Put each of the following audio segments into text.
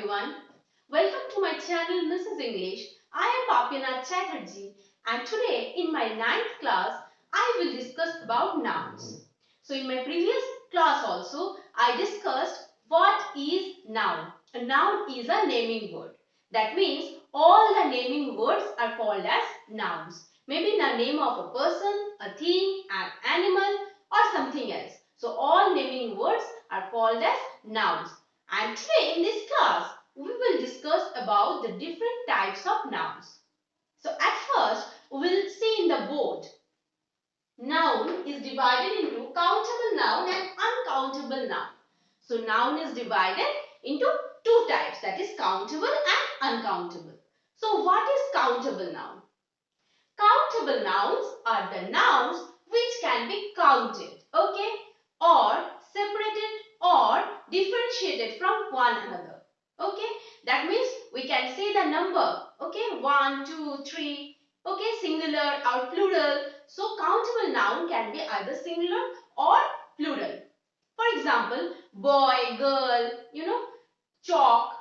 everyone. Welcome to my channel Mrs. English. I am Papyana Chatterjee and today in my 9th class I will discuss about nouns. So in my previous class also I discussed what is noun. A noun is a naming word. That means all the naming words are called as nouns. Maybe the name of a person, a thing, an animal or something else. So all naming words are called as nouns. And today in this class, we will discuss about the different types of nouns. So at first, we will see in the board. Noun is divided into countable noun and uncountable noun. So noun is divided into two types, that is countable and uncountable. So what is countable noun? Countable nouns are the nouns which can be counted, okay, or separated or differentiated from one another. Okay, that means we can say the number, okay, 1, 2, 3, okay, singular or plural. So countable noun can be either singular or plural. For example, boy, girl, chalk,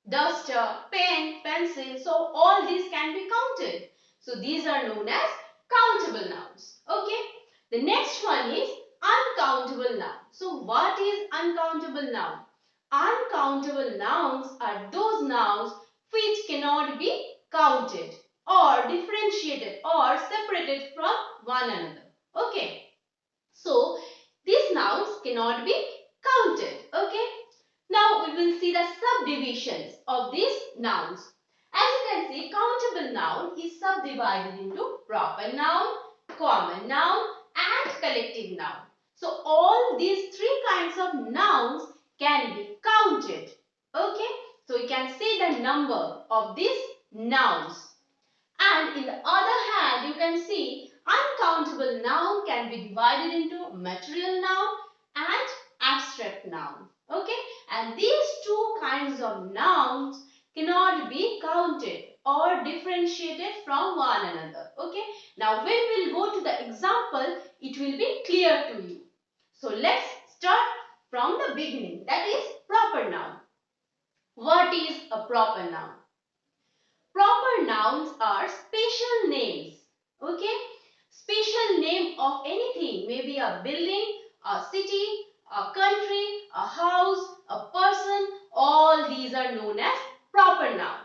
duster, pen, pencil. So all these can be counted. So these are known as countable nouns. Okay. The next one is uncountable noun. So what is uncountable noun? Uncountable nouns are those nouns which cannot be counted or differentiated or separated from one another. Okay. So these nouns cannot be counted. Okay. Now we will see the subdivisions of these nouns. As you can see, countable noun is subdivided into proper noun, common noun and collective noun. So all these three kinds of nouns can be counted. Okay. So we can see the number of these nouns. And in the other hand, you can see uncountable noun can be divided into material noun and abstract noun. Okay. And these two kinds of nouns cannot be counted or differentiated from one another. Okay. Now when we'll go to the example, it will be clear to you. So let's start from the beginning. That is proper noun. What is a proper noun? Proper nouns are special names. Okay. Special name of anything. Maybe a building, a city, a country, a house, a person. All these are known as proper noun.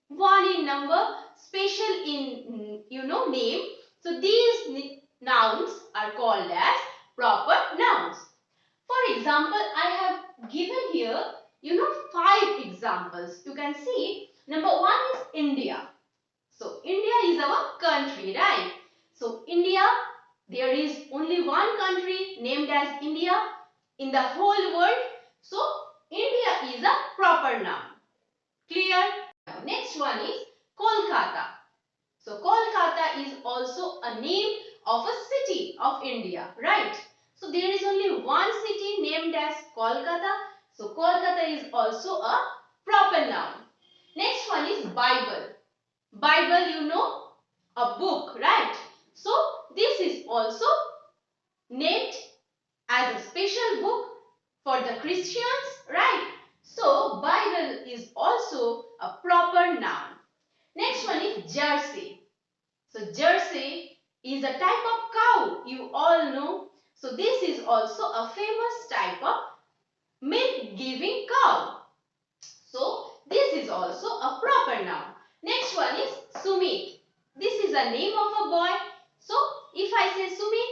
One in number, special in name. So these nouns are called as proper nouns. For example, I have given here 5 examples. You can see number 1 is India. So India is our country, right? So India, there is only one country named as India in the whole world. So India is a proper noun. Clear? Next one is Kolkata. So Kolkata is also a name of a city of India, right? So there is only one city named as Kolkata. So Kolkata is also a proper noun. Next one is Bible. Bible, a book, right? So this is also named as a special book for the Christians, right? So Bible is also a proper noun. Next one is Jersey. So Jersey is a type of cow, you all know. So this is also a famous type of milk giving cow. So this is also a proper noun. Next one is Sumit. This is a name of a boy. So if I say Sumit,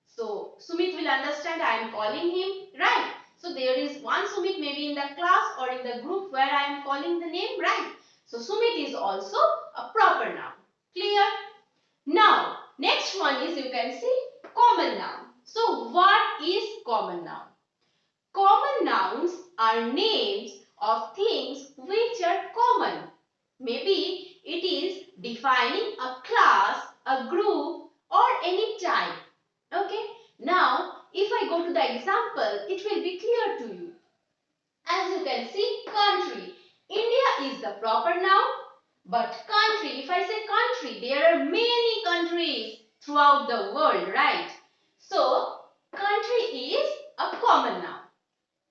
so Sumit will understand I am calling him, right? So there is one Sumit maybe in the class or in the group where I am calling the name, right? So Sumit is also a proper noun. Clear? Now next one is, you can see, common noun. So what is common noun? Common nouns are names of things which are common. Maybe it is defining a class, a group or any type. Okay. Now if I go to the example, it will be clear to you. As you can see, country. India is the proper noun. But country, if I say country, there are many countries throughout the world, right? So country is a common noun.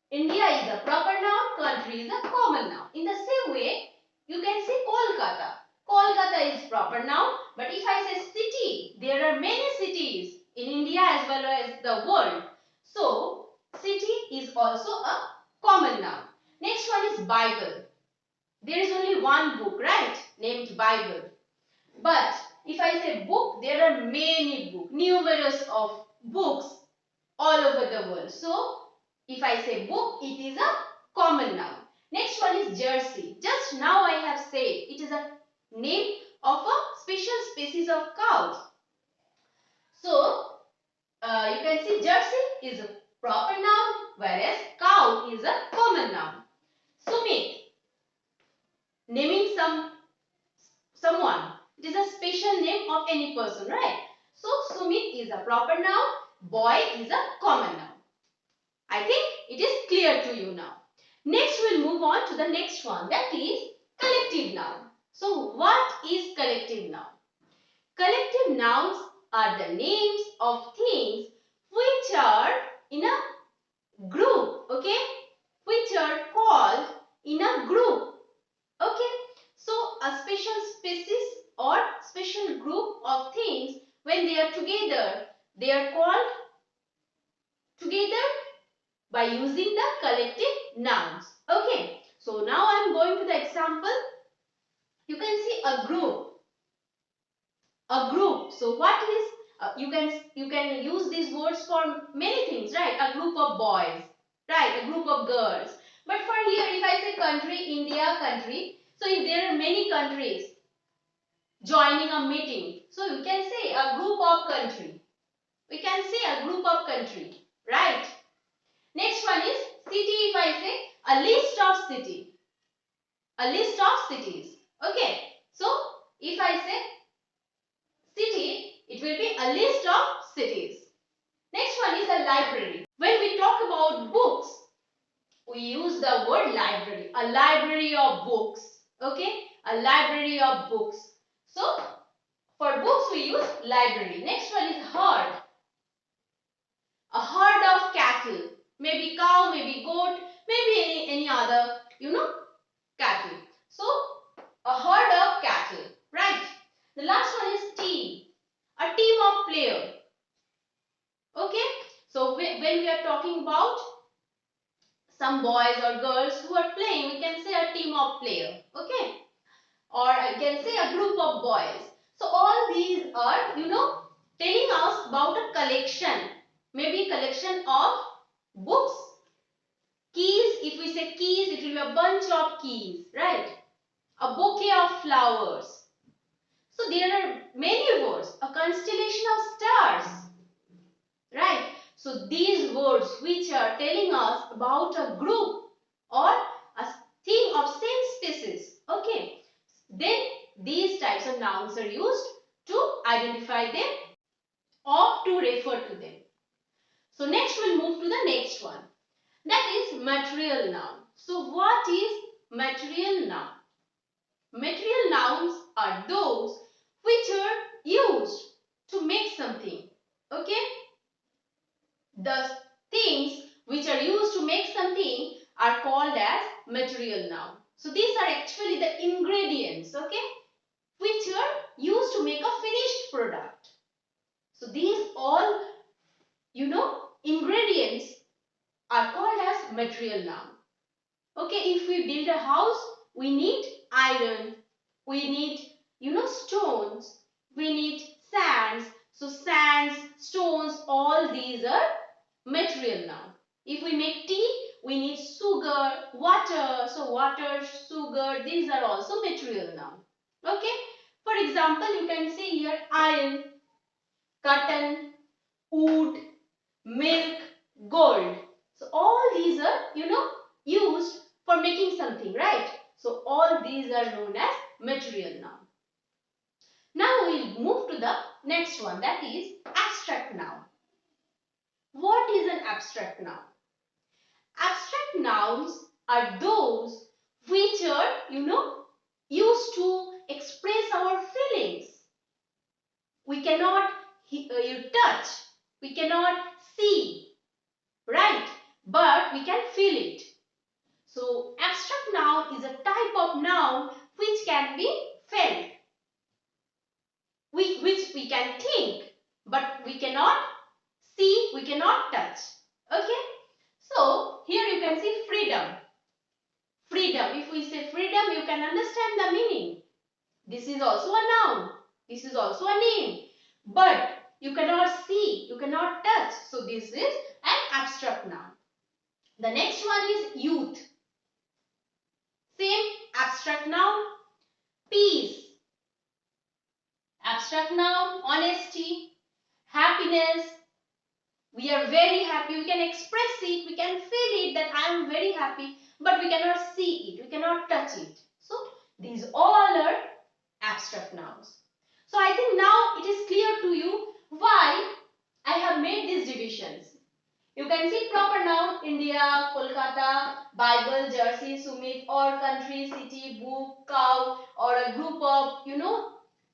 India is a proper noun, country country is a common noun. In the same way, you can say Kolkata. Kolkata is proper noun. But if I say city, there are many cities in India as well as the world. So, city is also a common noun. Next one is Bible. There is only one book, right? Named Bible. But if I say book, there are many books, numerous of books all over the world. So, if I say book, it is a common noun. Next one is Jersey. Just now I have said it is a name of a special species of cows. So, you can see Jersey is a proper noun, whereas cow is a common noun. Sumit, naming someone. It is a special name of any person, right? So, Sumit is a proper noun. Boy is a common noun. I think it is clear to you now. Next, we'll move on to the next one. That is collective noun. So, what is collective noun? Collective nouns are the names of things which are in a group, okay? Which are called in a group, okay? So, a special species or special group of things, when they are together, they are called together by using the collective nouns, okay? So, now I am going to the example. You can see a group. A group. So what is you can use these words for many things, right? A group of boys, right? A group of girls. But for here, if I say country, India, country. So if there are many countries joining a meeting, so we can say a group of country. We can say a group of country, right? Next one is city. If I say a list of city, a list of cities. Okay. So if I say city, it will be a list of cities. Next one is a library. When we talk about books, we use the word library. A library of books. Okay? A library of books. So, for books we use library. Next one is herd. A herd of cattle. Maybe cow, maybe goat, maybe any other, cattle. So, a herd of cattle. Right? The last one is team. A team of players. Okay. So when we are talking about some boys or girls who are playing, we can say a team of players. Okay. Or I can say a group of boys. So all these are, telling us about a collection. Maybe collection of books. Keys. If we say keys, it will be a bunch of keys. Right. A bouquet of flowers. So there are many words. A constellation of stars. Right. So these words which are telling us about a group or a thing of same species. Okay. Then these types of nouns are used to identify them or to refer to them. So next we'll move to the next one. That is material noun. So what is material noun? Material nouns are those which are used to make something. Okay. The things which are used to make something are called as material noun. So these are actually the ingredients, okay, which are used to make a finished product. So these all, ingredients are called as material noun. Okay, if we build a house, we need iron, we need, stones, we need sands. So sands, stones, all these are material noun. If we make tea, we need sugar, water. So water, sugar, these are also material noun. Okay. For example, you can see here iron, cotton, wood, milk, gold. So all these are, used for making something, right? So all these are known as material noun. Now we'll move to the next one, that is abstract noun. What is an abstract noun? Abstract nouns are those which are, used to express our feelings. We cannot touch, we cannot see, right? But we can feel it. So abstract noun is a type of noun which can be felt, which we can think, but we cannot see, we cannot touch. Okay. So here you can see freedom. Freedom. If we say freedom, you can understand the meaning. This is also a noun. This is also a name. But you cannot see, you cannot touch. So this is an abstract noun. The next one is youth. Same abstract noun. Peace. Abstract noun. Honesty. Happiness. We are very happy. We can express it. We can feel it that I am very happy. But we cannot see it. We cannot touch it. So these all are abstract nouns. So I think now it is clear to you why I have made these divisions. You can see proper noun: India, Kolkata, Bible, Jersey, Sumit, or country, city, book, cow, or a group of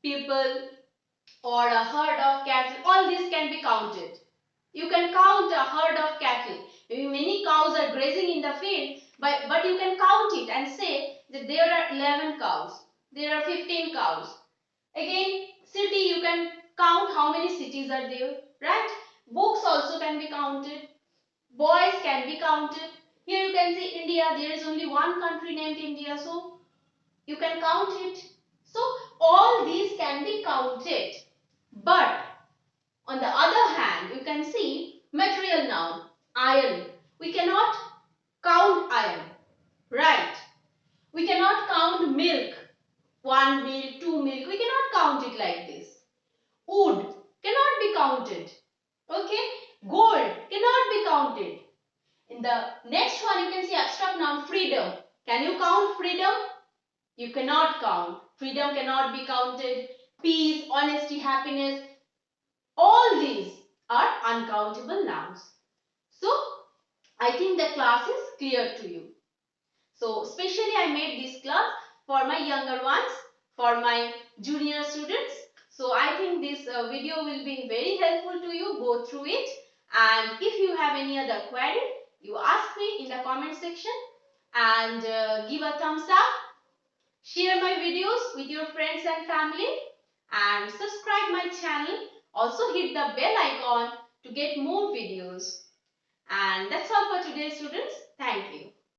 people, or a herd of cattle. All these can be counted. You can count a herd of cattle. Maybe many cows are grazing in the field, but you can count it and say that there are 11 cows. There are 15 cows. Again, city, you can count how many cities are there, right? Books also can be counted. Boys can be counted. Here you can see India. There is only one country named India, so you can count it. So all these can be counted. But on the other hand, you can see material noun, iron. We cannot count iron, right? We cannot count milk. 1 milk, 2 milk. We cannot count it like this. Wood cannot be counted. Okay. Gold cannot be counted. In the next one, you can see abstract noun, freedom. Can you count freedom? You cannot count. Freedom cannot be counted. Peace, honesty, happiness. All these are uncountable nouns. So, I think the class is clear to you. So, especially I made this class for my younger ones, for my junior students. So, I think this video will be very helpful to you. Go through it. And if you have any other query, you ask me in the comment section, and give a thumbs up. Share my videos with your friends and family, and subscribe my channel. Also hit the bell icon to get more videos. And that's all for today, students. Thank you.